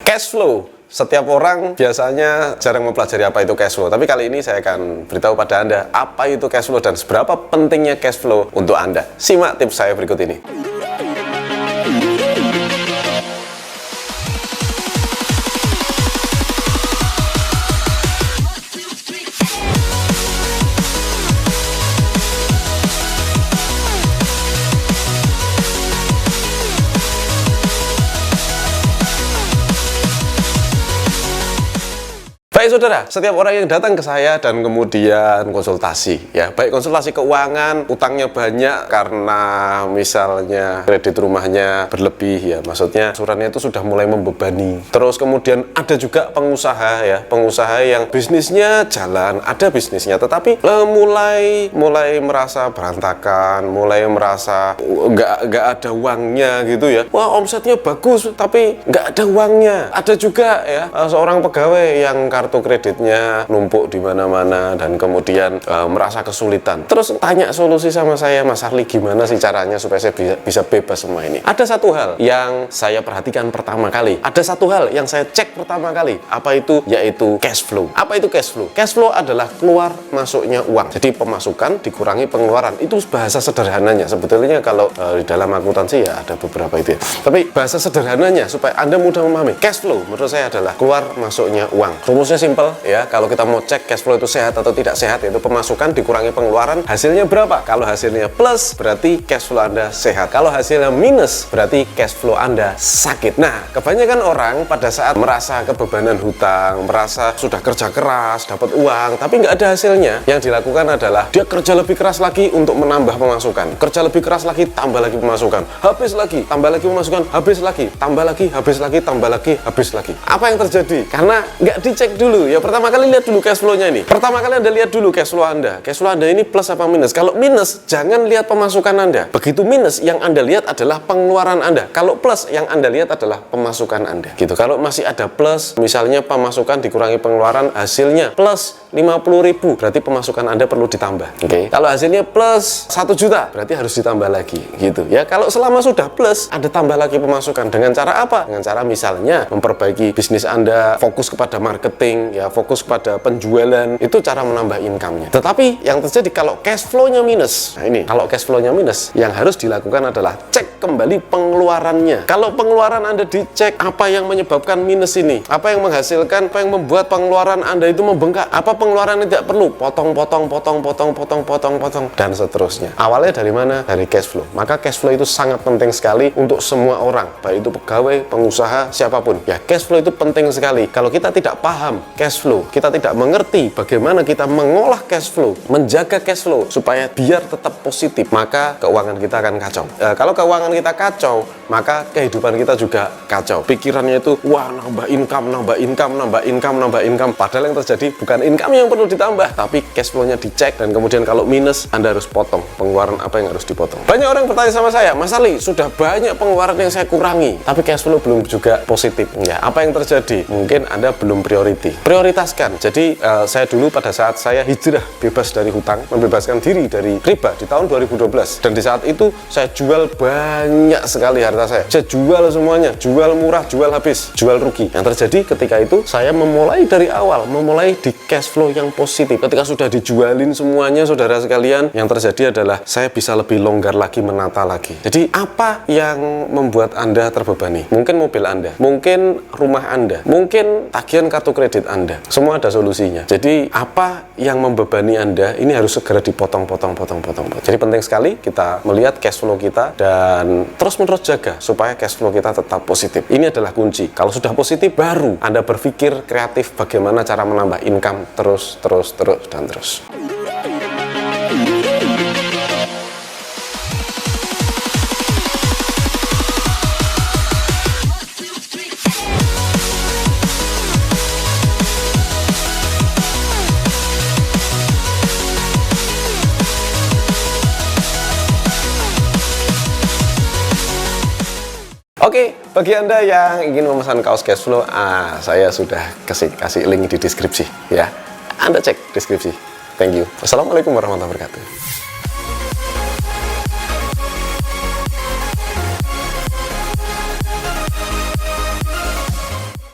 Cash flow. Setiap orang biasanya jarang mempelajari apa itu cash flow. Tapi kali ini saya akan beritahu pada Anda apa itu cash flow dan seberapa pentingnya cash flow untuk Anda. Simak tips saya berikut ini. Baik saudara, setiap orang yang datang ke saya dan kemudian konsultasi, ya baik konsultasi keuangan, utangnya banyak karena misalnya kredit rumahnya berlebih, ya maksudnya angsurannya itu sudah mulai membebani. Terus kemudian ada juga pengusaha, ya pengusaha yang bisnisnya jalan, ada bisnisnya, tetapi mulai merasa berantakan, mulai merasa nggak ada uangnya gitu ya. Wah omsetnya bagus, tapi nggak ada uangnya. Ada juga ya seorang pegawai yang kartu kreditnya numpuk di mana-mana dan kemudian merasa kesulitan. Terus tanya solusi sama saya, Mas Arli, gimana sih caranya supaya saya bisa bebas semua ini? Ada satu hal yang saya perhatikan pertama kali. Ada satu hal yang saya cek pertama kali. Apa itu? Yaitu cash flow. Apa itu cash flow? Cash flow adalah keluar masuknya uang. Jadi pemasukan dikurangi pengeluaran. Itu bahasa sederhananya. Sebetulnya kalau di dalam akuntansi ya ada beberapa itu ya. Tapi bahasa sederhananya supaya Anda mudah memahami. Cash flow menurut saya adalah keluar masuknya uang. Rumusnya simple ya, kalau kita mau cek cash flow itu sehat atau tidak sehat, yaitu pemasukan dikurangi pengeluaran, hasilnya berapa? Kalau hasilnya plus berarti cash flow Anda sehat, kalau hasilnya minus berarti cash flow Anda sakit. Nah, kebanyakan orang pada saat merasa kebebanan hutang, merasa sudah kerja keras dapat uang tapi nggak ada hasilnya, yang dilakukan adalah dia kerja lebih keras lagi untuk menambah pemasukan, kerja lebih keras lagi, tambah lagi pemasukan, habis lagi, tambah lagi pemasukan, habis lagi, tambah lagi, habis lagi, tambah lagi, habis lagi. Apa yang terjadi? Karena nggak dicek dulu. Ya pertama kali lihat dulu cash flow-nya ini. Pertama kali Anda lihat dulu cash flow Anda. Cash flow Anda ini plus apa minus? Kalau minus, jangan lihat pemasukan Anda. Begitu minus, yang Anda lihat adalah pengeluaran Anda. Kalau plus, yang Anda lihat adalah pemasukan Anda. Gitu. Kalau masih ada plus, misalnya pemasukan dikurangi pengeluaran, hasilnya plus 50.000, berarti pemasukan Anda perlu ditambah. Oke. Kalau hasilnya plus 1 juta, berarti harus ditambah lagi. Gitu. Ya, kalau selama sudah plus, ada tambah lagi pemasukan. Dengan cara apa? Dengan cara misalnya memperbaiki bisnis Anda, fokus kepada marketing, ya fokus pada penjualan, itu cara menambah income-nya. Tetapi yang terjadi kalau cash flow-nya minus, nah ini, kalau cash flow-nya minus, yang harus dilakukan adalah cek kembali pengeluarannya. Kalau pengeluaran Anda dicek, apa yang menyebabkan minus ini? Apa yang menghasilkan, apa yang membuat pengeluaran Anda itu membengkak? Apa pengeluaran yang tidak perlu? Potong, dan seterusnya. Awalnya dari mana? Dari cash flow. Maka cash flow itu sangat penting sekali untuk semua orang, baik itu pegawai, pengusaha, siapapun. Ya, cash flow itu penting sekali. Kalau kita tidak paham cash flow, kita tidak mengerti bagaimana kita mengolah cash flow, menjaga cash flow supaya biar tetap positif, maka keuangan kita akan kacau. Kalau keuangan kita kacau, maka kehidupan kita juga kacau. Pikirannya itu, wah nambah income. Padahal yang terjadi bukan income yang perlu ditambah, tapi cash flow-nya dicek, dan kemudian kalau minus, Anda harus potong pengeluaran apa yang harus dipotong. Banyak orang bertanya sama saya, Mas Ali, sudah banyak pengeluaran yang saya kurangi, tapi cash flow belum juga positif. Ya, apa yang terjadi? Mungkin Anda belum prioritaskan. Jadi saya dulu pada saat saya hijrah bebas dari hutang, membebaskan diri dari riba di tahun 2012, dan di saat itu saya jual banyak sekali harta saya jual semuanya, jual murah, jual habis, jual rugi. Yang terjadi ketika itu saya memulai dari awal, memulai di cash flow yang positif. Ketika sudah dijualin semuanya, saudara sekalian, yang terjadi adalah saya bisa lebih longgar lagi, menata lagi. Jadi apa yang membuat Anda terbebani? Mungkin mobil Anda, mungkin rumah Anda, mungkin tagihan kartu kredit Anda. Semua ada solusinya. Jadi apa yang membebani Anda ini harus segera dipotong. Jadi penting sekali kita melihat cash flow kita dan terus-menerus jaga supaya cash flow kita tetap positif. Ini adalah kunci. Kalau sudah positif, baru Anda berpikir kreatif bagaimana cara menambah income terus. Oke, bagi Anda yang ingin memesan kaos cash flow, saya sudah kasih link di deskripsi ya. Anda cek deskripsi. Thank you. Wassalamualaikum warahmatullahi wabarakatuh.